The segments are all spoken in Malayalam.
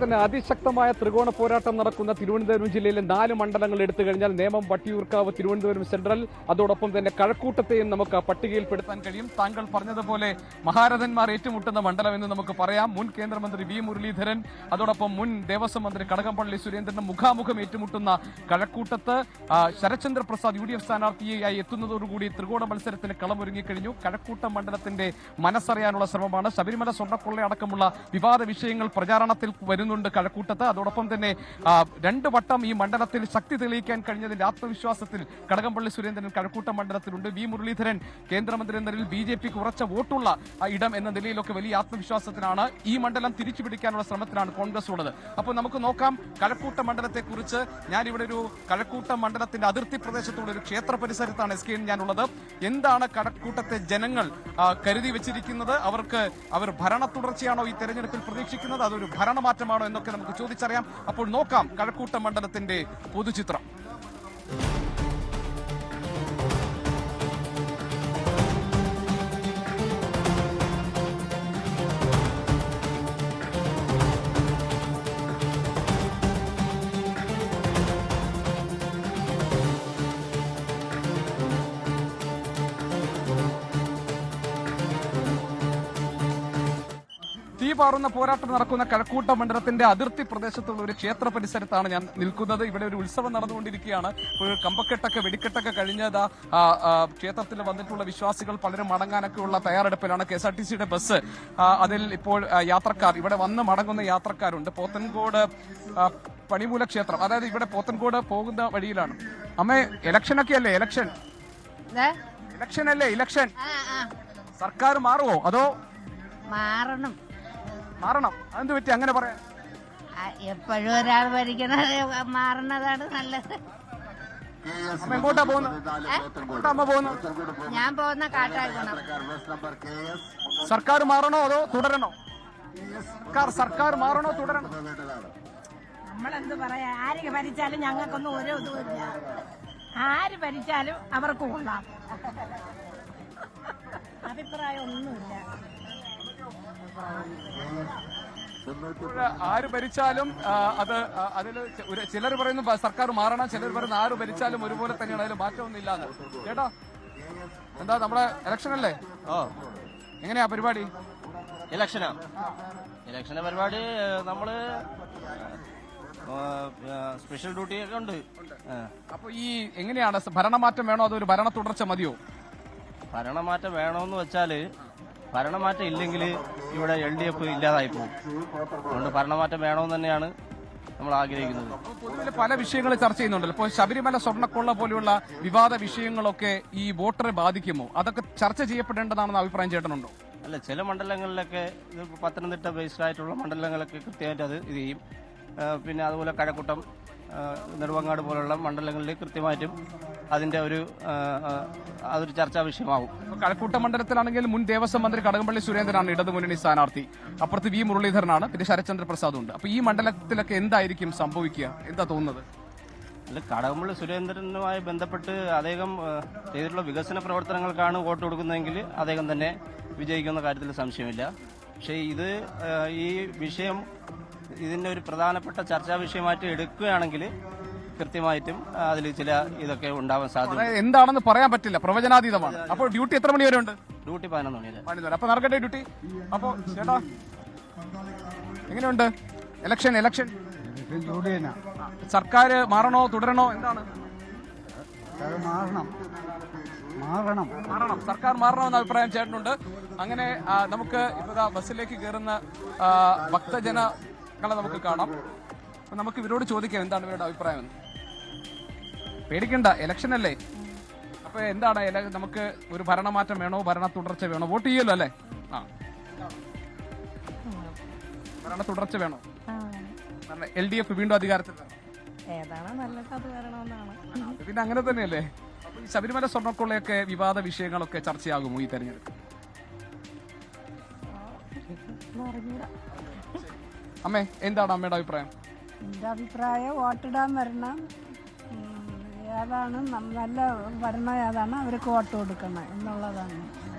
തന്നെ അതിശക്തമായ ത്രികോണ പോരാട്ടം നടക്കുന്ന തിരുവനന്തപുരം ജില്ലയിലെ 4 മണ്ഡലങ്ങൾ എടുത്തു കഴിഞ്ഞാൽ നേമം, വട്ടിയൂർക്കാവ്, തിരുവനന്തപുരം സെൻട്രൽ, അതോടൊപ്പം തന്നെ കഴക്കൂട്ടത്തെയും നമുക്ക് പട്ടികയിൽപ്പെടുത്താൻ കഴിയും. താങ്കൾ പറഞ്ഞതുപോലെ മഹാരഥന്മാർ ഏറ്റുമുട്ടുന്ന മണ്ഡലം എന്ന് നമുക്ക് പറയാം. മുൻ കേന്ദ്രമന്ത്രി വി മുരളീധരൻ, അതോടൊപ്പം മുൻ ദേവസ്വം മന്ത്രി കടകംപള്ളി സുരേന്ദ്രൻ മുഖാമുഖം ഏറ്റുമുട്ടുന്ന കഴക്കൂട്ടത്ത് ശരത്ചന്ദ്ര പ്രസാദ് UDF സ്ഥാനാർത്ഥിയായി എത്തുന്നതോടുകൂടി ത്രികോണ മത്സരത്തിന് കളമൊരുങ്ങിക്കഴിഞ്ഞു. കഴക്കൂട്ടം മണ്ഡലത്തിന്റെ മനസ്സറിയാനുള്ള ശ്രമമാണ്. ശബരിമല സ്വർണ്ണക്കൊള്ള അടക്കമുള്ള വിവാദ വിഷയങ്ങൾ പ്രചാരണത്തിൽ വരുന്നുണ്ട് കഴക്കൂട്ടത്ത്. അതോടൊപ്പം തന്നെ 2 വട്ടം ഈ മണ്ഡലത്തിൽ ശക്തി തെളിയിക്കാൻ കഴിഞ്ഞതിന്റെ ആത്മവിശ്വാസത്തിൽ കടകംപള്ളി സുരേന്ദ്രൻ കഴക്കൂട്ടം മണ്ഡലത്തിലുണ്ട്. വി മുരളീധരൻ കേന്ദ്രമന്ത്രി എന്ന നിലയിൽ BJPക്ക് ഉറച്ച വോട്ടുള്ള ഇടം എന്ന നിലയിലൊക്കെ വലിയ ആത്മവിശ്വാസത്തിനാണ്. ഈ മണ്ഡലം തിരിച്ചുപിടിക്കാനുള്ള ശ്രമത്തിലാണ് കോൺഗ്രസ് ഉള്ളത്. അപ്പോൾ നമുക്ക് നോക്കാം കഴക്കൂട്ടം മണ്ഡലത്തെക്കുറിച്ച്. ഞാനിവിടെ ഒരു കഴക്കൂട്ടം മണ്ഡലത്തിന്റെ അതിർത്തി പ്രദേശത്തുള്ള ഒരു ക്ഷേത്ര പരിസരത്താണ് SK ഞാനുള്ളത്. എന്താണ് കഴക്കൂട്ടത്തെ ജനങ്ങൾ കരുതി വെച്ചിരിക്കുന്നത്? അവർ ഭരണ തുടർച്ചയാണോ ഈ തെരഞ്ഞെടുപ്പിൽ പ്രതീക്ഷിക്കുന്നത്, അതൊരു ഭരണമാറ്റമാണോ എന്നൊക്കെ നമുക്ക് ചോദിച്ചറിയാം. അപ്പോൾ നോക്കാം കഴക്കൂട്ടം മണ്ഡലത്തിന്റെ പൊതുചിത്രം. തീപാറുന്ന പോരാട്ടം നടക്കുന്ന കഴക്കൂട്ടം മണ്ഡലത്തിന്റെ അതിർത്തി പ്രദേശത്തുള്ള ഒരു ക്ഷേത്ര പരിസരത്താണ് ഞാൻ നിൽക്കുന്നത്. ഇവിടെ ഒരു ഉത്സവം നടന്നുകൊണ്ടിരിക്കുകയാണ്. ഒരു കമ്പക്കെട്ടൊക്കെ വെടിക്കെട്ടൊക്കെ കഴിഞ്ഞത് ക്ഷേത്രത്തിൽ വന്നിട്ടുള്ള വിശ്വാസികൾ പലരും മടങ്ങാനൊക്കെയുള്ള തയ്യാറെടുപ്പിലാണ്. KSRTCയുടെ ബസ്, അതിൽ ഇപ്പോൾ യാത്രക്കാർ, ഇവിടെ വന്ന് മടങ്ങുന്ന യാത്രക്കാരുണ്ട്. പോത്തൻകോട് പണിമൂല ക്ഷേത്രം, അതായത് ഇവിടെ പോത്തൻകോട് പോകുന്ന വഴിയിലാണ്. അമ്മേ, ഇലക്ഷനൊക്കെ അല്ലേ? ഇലക്ഷൻ അല്ലേ? ഇലക്ഷൻ സർക്കാർ മാറുമോ അതോ മാറണം? അതെന്ത് പറ്റി അങ്ങനെ പറയാം? എപ്പോഴും ഒരാൾ ഭരിക്കുന്നത് മാറുന്നതാണ് നല്ലത്. അമ്മ എങ്ങോട്ടാ പോകുന്നത്? അമ്മ പോകുന്നു? ഞാൻ പോകുന്ന കാട്ടായിക്കണം. സർക്കാർ മാറണോ അതോ തുടരണോ? സർക്കാർ മാറണോ തുടരണോ? നമ്മളെന്ത് പറയാ, ആര് ഭരിച്ചാലും ഞങ്ങൾക്കൊന്നും ഒരു ഇതുമില്ല. ആര് ഭരിച്ചാലും അവർക്ക് കൊള്ളാം. അഭിപ്രായം ഒന്നുമില്ല. ആര് ഭരിച്ചാലും അതിൽ ചിലർ പറയുന്നു സർക്കാർ മാറണം, ചിലർ പറയുന്നു ആര് ഭരിച്ചാലും ഒരുപോലെ തന്നെയാണ്, അതിൽ മാറ്റമൊന്നും ഇല്ലാന്ന്. ചേട്ടാ, എന്താ നമ്മുടെ ഇലക്ഷൻ അല്ലേ? എങ്ങനെയാ പരിപാടി? ഇലക്ഷന്റെ പരിപാടി നമ്മള് സ്പെഷ്യൽ ഡ്യൂട്ടി ഒക്കെ ഉണ്ട്. അപ്പൊ ഈ എങ്ങനെയാണ് ഭരണമാറ്റം വേണോ അതോ ഒരു ഭരണ തുടർച്ച മതിയോ? ഭരണമാറ്റം വേണമെന്ന് വെച്ചാല് ഭരണമാറ്റം ഇല്ലെങ്കിൽ ഇവിടെ LDF ഇല്ലാതായി പോകും. അതുകൊണ്ട് ഭരണമാറ്റം വേണമെന്ന് തന്നെയാണ് നമ്മൾ ആഗ്രഹിക്കുന്നത്. പൊതുവിൽ പല വിഷയങ്ങൾ ചർച്ച ചെയ്യുന്നുണ്ടല്ലോ. ഇപ്പോൾ ശബരിമല സ്വർണ്ണക്കൊള്ള പോലെയുള്ള വിവാദ വിഷയങ്ങളൊക്കെ ഈ വോട്ടറെ ബാധിക്കുമോ? അതൊക്കെ ചർച്ച ചെയ്യപ്പെടേണ്ടതാണെന്ന് അഭിപ്രായം ചേട്ടനുണ്ടോ? അല്ല, ചില മണ്ഡലങ്ങളിലൊക്കെ ഇത് പത്തനംതിട്ട ബേസ്ഡ് ആയിട്ടുള്ള മണ്ഡലങ്ങളൊക്കെ കൃത്യമായിട്ട് അത് ഇത് ചെയ്യും. പിന്നെ അതുപോലെ കഴക്കൂട്ടം, നെടുമങ്ങാട് പോലുള്ള മണ്ഡലങ്ങളിൽ കൃത്യമായിട്ടും അതിന്റെ അതൊരു ചർച്ചാ വിഷയമാകും. കഴക്കൂട്ടം മണ്ഡലത്തിലാണെങ്കിൽ മുൻ ദേവസ്വം മന്ത്രി കടകംപള്ളി സുരേന്ദ്രനാണ് ഇടതുമുന്നണി സ്ഥാനാർത്ഥി. അപ്പുറത്ത് വി മുരളീധരനാണ്, പിന്നെ ശരത്ചന്ദ്ര പ്രസാദും ഉണ്ട്. അപ്പൊ ഈ മണ്ഡലത്തിലൊക്കെ എന്തായിരിക്കും സംഭവിക്കുക? എന്താ തോന്നുന്നത്? അല്ല, കടകംപള്ളി സുരേന്ദ്രനുമായി ബന്ധപ്പെട്ട് അദ്ദേഹം ചെയ്തിട്ടുള്ള വികസന പ്രവർത്തനങ്ങൾക്കാണ് വോട്ട് കൊടുക്കുന്നതെങ്കിൽ അദ്ദേഹം തന്നെ വിജയിക്കുന്ന കാര്യത്തിൽ സംശയമില്ല. പക്ഷേ ഈ വിഷയം ഇതിന്റെ ഒരു പ്രധാനപ്പെട്ട ചർച്ചാ വിഷയമായിട്ട് എടുക്കുകയാണെങ്കിൽ കൃത്യമായിട്ടും അതിൽ ചില ഇതൊക്കെ ഉണ്ടാവാൻ സാധ്യത. എന്താണെന്ന് പറയാൻ പറ്റില്ല, പ്രവചനാതീതമാണ്. അപ്പോൾ ഡ്യൂട്ടി എത്ര മണി വരെ ഉണ്ട്? ഡ്യൂട്ടി 11 മണി വരെ. അപ്പൊ നടക്കട്ടെ ഡ്യൂട്ടി. അപ്പോ ചേട്ടാ, എങ്ങനെയുണ്ട് ഇലക്ഷൻ? സർക്കാർ മാറണോ തുടരണോ? എന്താണ്? മാറണം. സർക്കാർ മാറണമെന്ന അഭിപ്രായം ചേട്ടനുണ്ട്. അങ്ങനെ നമുക്ക് ഇപ്പൊ ബസ്സിലേക്ക് കയറുന്ന ഭക്തജനങ്ങളെ നമുക്ക് കാണാം. നമുക്ക് ഇവരോട് ചോദിക്കാം എന്താണ് ഇവരുടെ അഭിപ്രായം. പേടിക്കണ്ട, ഇലക്ഷൻ അല്ലേ. അപ്പൊ എന്താണ് നമുക്ക് ഒരു ഭരണമാറ്റം വേണോ ഭരണ തുടർച്ച വേണോ? വോട്ട് ചെയ്യല്ലോ അല്ലേ? ഭരണ തുടർച്ച വേണോ? LDF വീണ്ടും അധികാരത്തിൽ ഏതാണ് നല്ലത് അത് വരണമെന്നാണ്. പിന്നെ അങ്ങനെ തന്നെയല്ലേ. ഈ ശബരിമല സ്വർണ്ണക്കൊള്ളയൊക്കെ വിവാദ വിഷയങ്ങളൊക്കെ ചർച്ചയാകുമോ ഈ തെരഞ്ഞെടുപ്പ്? അമ്മേ, എന്താണ് അമ്മയുടെ അഭിപ്രായം? എന്റെ അഭിപ്രായം വോട്ടിടാൻ വരണം. ഏതാണ് നല്ല ഭരണം ഏതാണ് അവർക്ക് വോട്ട് കൊടുക്കണം എന്നുള്ളതാണ്.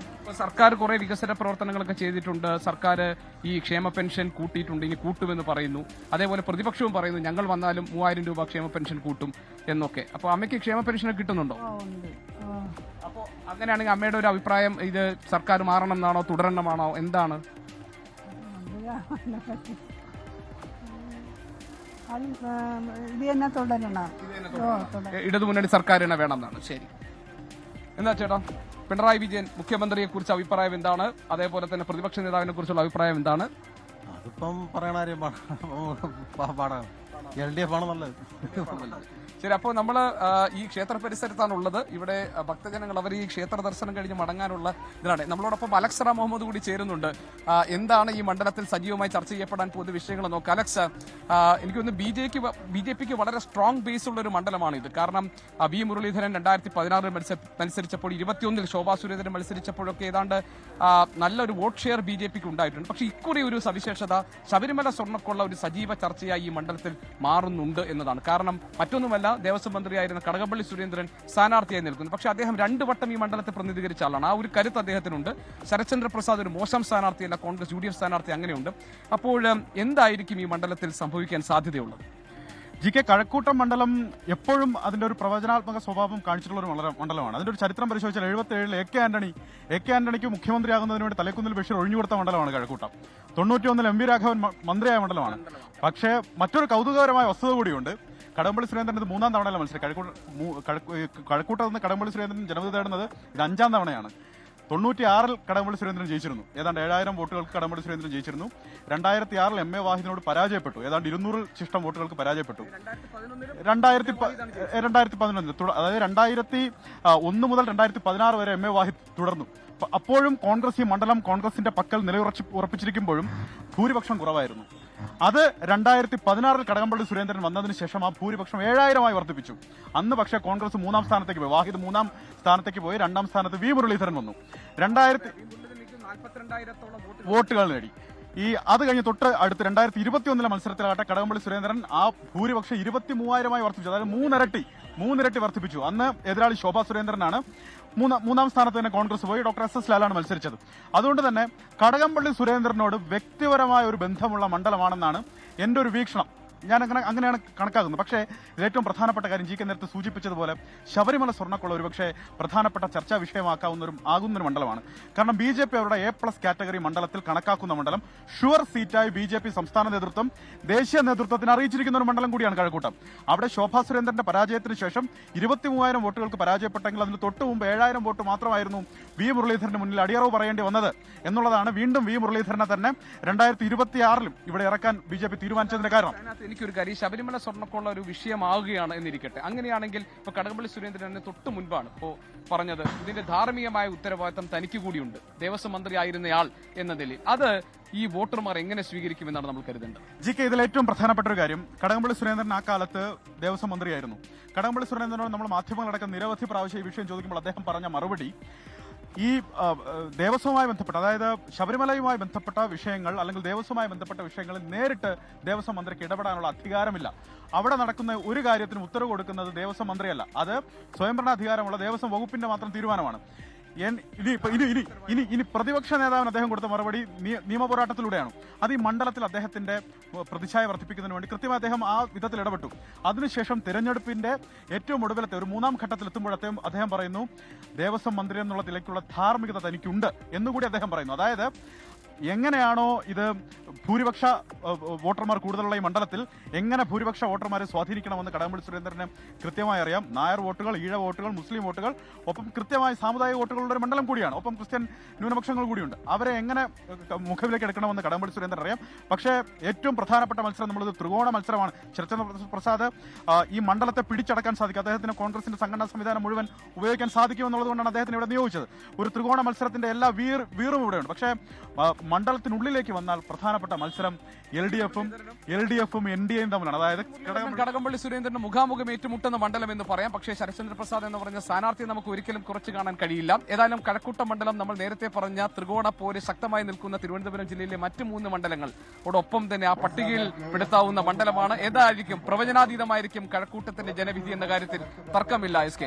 സർക്കാർ കുറെ വികസന പ്രവർത്തനങ്ങളൊക്കെ ചെയ്തിട്ടുണ്ട്. സർക്കാർ ഈ ക്ഷേമ പെൻഷൻ കൂട്ടിയിട്ടുണ്ട്, ഇനി കൂട്ടുമെന്ന് പറയുന്നു. അതേപോലെ പ്രതിപക്ഷവും പറയുന്നു ഞങ്ങൾ വന്നാലും 3000 രൂപ ക്ഷേമ പെൻഷൻ കൂട്ടും എന്നൊക്കെ. അപ്പോൾ അമ്മയ്ക്ക് ക്ഷേമ പെൻഷൻ കിട്ടുന്നുണ്ടോ? അപ്പോൾ അങ്ങനെയാണെങ്കിൽ അമ്മയുടെ ഒരു അഭിപ്രായം ഇത് സർക്കാർ മാറണം എന്നാണോ തുടരണമെന്നാണോ എന്താണ്? ഇടതുമുന്നണി സർക്കാർ തന്നെ വേണം എന്നാണ്. ശരി, എന്താ ചേട്ടാ പിണറായി വിജയൻ മുഖ്യമന്ത്രിയെ കുറിച്ച് അഭിപ്രായം എന്താണ്? അതേപോലെ തന്നെ പ്രതിപക്ഷ നേതാവിനെ കുറിച്ചുള്ള അഭിപ്രായം എന്താണ്? അതിപ്പം പറയണ കാര്യം പാടാണ്. LDF ആണ് നല്ലത്. ശരി, അപ്പോൾ നമ്മൾ ഈ ക്ഷേത്ര പരിസരത്താണ് ഉള്ളത്. ഇവിടെ ഭക്തജനങ്ങൾ അവർ ഈ ക്ഷേത്ര ദർശനം കഴിഞ്ഞ് മടങ്ങാനുള്ള ഇതിലാണ്. നമ്മളോടൊപ്പം അലക്സ് റ മുഹമ്മദ് കൂടി ചേരുന്നുണ്ട്. എന്താണ് ഈ മണ്ഡലത്തിൽ സജീവമായി ചർച്ച ചെയ്യപ്പെടാൻ പോകുന്ന വിഷയങ്ങൾ നോക്കാം. അലക്സ്, എനിക്കൊന്ന് ബി ജെ പിക്ക് വളരെ സ്ട്രോങ് ബേസ് ഉള്ള ഒരു മണ്ഡലമാണ് ഇത്. കാരണം വി മുരളീധരൻ 2016 മത്സരിച്ചപ്പോൾ, 21 ശോഭാ സുരേന്ദ്രൻ മത്സരിച്ചപ്പോഴൊക്കെ ഏതാണ്ട് നല്ലൊരു വോട്ട് ഷെയർ ബി ജെ പിക്ക് ഉണ്ടായിട്ടുണ്ട്. പക്ഷേ ഇക്കുറി ഒരു സവിശേഷത ശബരിമല സ്വർണ്ണക്കുള്ള ഒരു സജീവ ചർച്ചയായി ഈ മണ്ഡലത്തിൽ മാറുന്നുണ്ട് എന്നതാണ്. കാരണം മറ്റൊന്നുമല്ല, ദേവസ്വം മന്ത്രിയായിരുന്ന കടകംപള്ളി സുരേന്ദ്രൻ സ്ഥാനാർത്ഥിയായി നിൽക്കുന്നു. പക്ഷേ അദ്ദേഹം 2 വട്ടം ഈ മണ്ഡലത്തെ പ്രതിനിധീകരിച്ച ആളാണ്. ആ ഒരു കരുത്ത് അദ്ദേഹത്തിനുണ്ട്. ശരത്ചന്ദ്ര പ്രസാദ് ഒരു മോശം സ്ഥാനാർത്ഥിയല്ല, കോൺഗ്രസ് UDF സ്ഥാനാർത്ഥി അങ്ങനെയുണ്ട്. അപ്പോൾ എന്തായിരിക്കും ഈ മണ്ഡലത്തിൽ സംഭവിക്കാൻ സാധ്യതയുള്ളത്? GK കഴക്കൂട്ടം മണ്ഡലം എപ്പോഴും അതിന്റെ ഒരു പ്രവചനാത്മക സ്വഭാവം കാണിച്ചിട്ടുള്ള ഒരു മണ്ഡലമാണ്. അതിന്റെ ഒരു ചരിത്രം പരിശോധിച്ചാൽ 77 AK ആന്റണിക്ക് മുഖ്യമന്ത്രിയാകുന്നതിന് വേണ്ടി തലേക്കുന്നിൽ ബഷീർ ഒഴിഞ്ഞുകൊടുത്ത മണ്ഡലമാണ് കഴക്കൂട്ടം. 91 MV രാഘവൻ മന്ത്രിയായ മണ്ഡലമാണ്. പക്ഷേ മറ്റൊരു കൗതുകകരമായ വസ്തുത കൂടിയുണ്ട്. കടകംപള്ളി സുരേന്ദ്രൻ ഇത് 3ാം തവണയല്ല മത്സരം. കഴക്കൂട്ടത്ത് നിന്ന് കടകംപള്ളി സുരേന്ദ്രൻ ജനവിധി തേടുന്നത് ഇത് 5ാം തവണയാണ്. 96 കടകംപള്ളി സുരേന്ദ്രൻ ജയിച്ചിരുന്നു. ഏതാണ്ട് 7000 വോട്ടുകൾക്ക് കടകംപള്ളി സുരേന്ദ്രൻ ജയിച്ചിരുന്നു. 2006 MA വാഹിദിനോട് പരാജയപ്പെട്ടു. ഏതാണ്ട് 200 ശിഷ്ടം വോട്ടുകൾക്ക് പരാജയപ്പെട്ടു. 2011 അതായത് 2001 മുതൽ 2016 വരെ MA വാഹിദ് തുടർന്നു. അപ്പോഴും കോൺഗ്രസ് ഈ മണ്ഡലം കോൺഗ്രസിന്റെ പക്കൽ നിലയുറപ്പിച്ചിരിക്കുമ്പോഴും ഭൂരിപക്ഷം കുറവായിരുന്നു. അത് 2016 കടകംപള്ളി സുരേന്ദ്രൻ വന്നതിന് ശേഷം ആ ഭൂരിപക്ഷം 7000 വർദ്ധിപ്പിച്ചു. അന്ന് പക്ഷേ കോൺഗ്രസ് 3ാം സ്ഥാനത്തേക്ക് പോയി. വാഹിദ് 3ാം സ്ഥാനത്തേക്ക് പോയി. 2ാം സ്ഥാനത്ത് വി മുരളീധരൻ വന്നു. 42,000 വോട്ടുകൾ നേടി. അത് കഴിഞ്ഞ് തൊട്ട് അടുത്ത് 2021 മത്സരത്തിലാകട്ടെ കടകംപള്ളി സുരേന്ദ്രൻ ആ ഭൂരിപക്ഷം 23,000 വർദ്ധിപ്പിച്ചു. അതായത് മൂന്നിരട്ടി വർദ്ധിപ്പിച്ചു. അന്ന് എതിരാളി ശോഭാ സുരേന്ദ്രനാണ്. 3ാം സ്ഥാനത്ത് തന്നെ കോൺഗ്രസ് പോയി. ഡോക്ടർ SS ലാലാണ് മത്സരിച്ചത്. അതുകൊണ്ട് തന്നെ കടകംപള്ളി സുരേന്ദ്രനോട് വ്യക്തിപരമായ ഒരു ബന്ധമുള്ള മണ്ഡലമാണെന്നാണ് എൻ്റെ ഒരു വീക്ഷണം. ഞാൻ അങ്ങനെയാണ് കണക്കാക്കുന്നത്. പക്ഷേ ഇതിലേറ്റവും പ്രധാനപ്പെട്ട കാര്യം GK നേരത്തെ സൂചിപ്പിച്ചതുപോലെ ശബരിമല സ്വർണ്ണക്കുള്ള ഒരുപക്ഷെ പ്രധാനപ്പെട്ട ചർച്ചാ വിഷയമാകുന്നൊരു മണ്ഡലമാണ്. കാരണം BJP അവരുടെ A+ കാറ്റഗറി മണ്ഡലത്തിൽ കണക്കാക്കുന്ന മണ്ഡലം ഷുവർ സീറ്റായി BJP സംസ്ഥാന നേതൃത്വം ദേശീയ നേതൃത്വത്തിന് അറിയിച്ചിരിക്കുന്ന ഒരു മണ്ഡലം കൂടിയാണ് കഴക്കൂട്ടം. അവിടെ ശോഭാ സുരേന്ദ്രന്റെ പരാജയത്തിന് ശേഷം 23,000 വോട്ടുകൾക്ക് പരാജയപ്പെട്ടെങ്കിൽ അതിന് തൊട്ട് മുമ്പ് 7,000 വോട്ട് മാത്രമായിരുന്നു വി മുരളീധരന് മുന്നിൽ അടിയറവ് പറയേണ്ടി വന്നത് എന്നുള്ളതാണ് വീണ്ടും വി മുരളീധരനെ തന്നെ 2026 ഇവിടെ ഇറക്കാൻ BJP തീരുമാനിച്ചതിന്റെ കാരണം. എനിക്കൊരു കാര്യം, ശബരിമല സ്വർണ്ണക്കുള്ള ഒരു വിഷയമാവുകയാണ് എന്നിരിക്കട്ടെ. അങ്ങനെയാണെങ്കിൽ ഇപ്പൊ കടകംപള്ളി സുരേന്ദ്രന് തൊട്ട് മുൻപാണ് ഇപ്പോ പറഞ്ഞത് ഇതിന്റെ ധാർമ്മികമായ ഉത്തരവാദിത്തം തനിക്ക് കൂടിയുണ്ട് ദേവസ്വം മന്ത്രി ആയിരുന്നയാൾ എന്ന നിലയിൽ. അത് ഈ വോട്ടർമാർ എങ്ങനെ സ്വീകരിക്കുമെന്നാണ് നമ്മൾ കരുതേണ്ടത്? GK ഇതിൽ ഏറ്റവും പ്രധാനപ്പെട്ട ഒരു കാര്യം, കടകംപള്ളി സുരേന്ദ്രൻ ആ കാലത്ത് ദേവസ്വം മന്ത്രിയായിരുന്നു. കടകംപള്ളി സുരേന്ദ്രനോട് നമ്മൾ മാധ്യമങ്ങളടക്കം നിരവധി പ്രാവശ്യം ഈ വിഷയം ചോദിക്കുമ്പോൾ അദ്ദേഹം പറഞ്ഞ മറുപടി ഈ ദേവസ്വവുമായി ബന്ധപ്പെട്ട, അതായത് ശബരിമലയുമായി ബന്ധപ്പെട്ട വിഷയങ്ങൾ അല്ലെങ്കിൽ ദേവസ്വവുമായി ബന്ധപ്പെട്ട വിഷയങ്ങളിൽ നേരിട്ട് ദേവസ്വം മന്ത്രിക്ക് ഇടപെടാനുള്ള അധികാരമില്ല. അവിടെ നടക്കുന്ന ഒരു കാര്യത്തിനും ഉത്തരവ് കൊടുക്കുന്നത് ദേവസ്വം മന്ത്രിയല്ല, അത് സ്വയംഭരണാധികാരമുള്ള ദേവസ്വം വകുപ്പിന്റെ മാത്രം തീരുമാനമാണ്. ഇനി പ്രതിപക്ഷ നേതാവിന് അദ്ദേഹം കൊടുത്ത മറുപടി നിയമപോരാട്ടത്തിലൂടെയാണ്. അത് ഈ മണ്ഡലത്തിൽ അദ്ദേഹത്തിന്റെ പ്രതിച്ഛായ വർദ്ധിപ്പിക്കുന്നതിന് വേണ്ടി കൃത്യമായി അദ്ദേഹം ആ വിധത്തിൽ ഇടപെട്ടു. അതിനുശേഷം തിരഞ്ഞെടുപ്പിന്റെ ഏറ്റവും ഒടുവിലത്തെ ഒരു 3ാം ഘട്ടത്തിലെത്തുമ്പോഴത്തേക്കും അദ്ദേഹം പറയുന്നു ദേവസ്വം മന്ത്രി എന്നുള്ള നിലയ്ക്കുള്ള ധാർമ്മികത തനിക്കുണ്ട് എന്നുകൂടി അദ്ദേഹം പറയുന്നു. അതായത് എങ്ങനെയാണോ ഇത് ഭൂരിപക്ഷ വോട്ടർമാർ കൂടുതലുള്ള ഈ മണ്ഡലത്തിൽ എങ്ങനെ ഭൂരിപക്ഷ വോട്ടർമാരെ സ്വാധീനിക്കണമെന്ന് കടകംപള്ളി സുരേന്ദ്രന് കൃത്യമായി അറിയാം. നായർ വോട്ടുകൾ, ഈഴ വോട്ടുകൾ, മുസ്ലിം വോട്ടുകൾ, ഒപ്പം കൃത്യമായി സാമുദായിക വോട്ടുകളുടെ ഒരു മണ്ഡലം കൂടിയാണ്. ഒപ്പം ക്രിസ്ത്യൻ ന്യൂനപക്ഷങ്ങൾ കൂടിയുണ്ട്. അവരെ എങ്ങനെ മുഖവിലേക്ക് എടുക്കണമെന്ന് കടകംപള്ളി സുരേന്ദ്രൻ അറിയാം. പക്ഷേ ഏറ്റവും പ്രധാനപ്പെട്ട മത്സരം നമ്മളത് ത്രികോണ മത്സരമാണ്. ശരത്ചന്ദ്ര പ്രസാദ് ഈ മണ്ഡലത്തെ പിടിച്ചടക്കാൻ സാധിക്കും. അദ്ദേഹത്തിന് കോൺഗ്രസിന്റെ സംഘടനാ സംവിധാനം മുഴുവൻ ഉപയോഗിക്കാൻ സാധിക്കുമെന്നുള്ളതുകൊണ്ടാണ് അദ്ദേഹത്തിന് ഇവിടെ നിയോഗിച്ചത്. ഒരു ത്രികോണ മത്സരത്തിന്റെ എല്ലാ വീറും ഇവിടെയുണ്ട്. പക്ഷേ മണ്ഡലത്തിനുള്ളിലേക്ക് വന്നാൽ പ്രധാനപ്പെട്ട മത്സരം LDFും NDAയും തമ്മിലാണ്. അതായത് കടകംപള്ളി സുരേന്ദ്രന് മുഖാമുഖം ഏറ്റുമുട്ടുന്ന മണ്ഡലം എന്ന് പറയാം. പക്ഷേ ശരത്ചന്ദ്ര പ്രസാദ് എന്ന് പറഞ്ഞ സ്ഥാനാർത്ഥിയെ നമുക്ക് ഒരിക്കലും കുറച്ച് കാണാൻ കഴിയില്ല. ഏതായാലും കഴക്കൂട്ടം മണ്ഡലം നമ്മൾ നേരത്തെ പറഞ്ഞ ത്രികോണ പോര് ശക്തമായി നിൽക്കുന്ന തിരുവനന്തപുരം ജില്ലയിലെ മറ്റ് 3 മണ്ഡലങ്ങളോടൊപ്പം തന്നെ ആ പട്ടികയിൽ പെടുത്താവുന്ന മണ്ഡലമാണ്. ഏതായിരിക്കും പ്രവചനാതീതമായിരിക്കും കഴക്കൂട്ടത്തിന്റെ ജനവിധി എന്ന കാര്യത്തിൽ തർക്കമില്ല. SK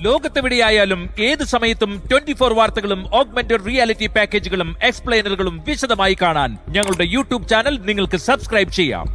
ലോകത്തെവിടെയായാലും ഏത് സമയത്തും 24 വാർത്തകളും ഓഗ്മെന്റഡ് റിയാലിറ്റി പാക്കേജുകളും എക്സ്പ്ലെയിനറുകളും വിശദമായി കാണാൻ ഞങ്ങളുടെ യൂട്യൂബ് ചാനൽ നിങ്ങൾക്ക് സബ്സ്ക്രൈബ് ചെയ്യാം.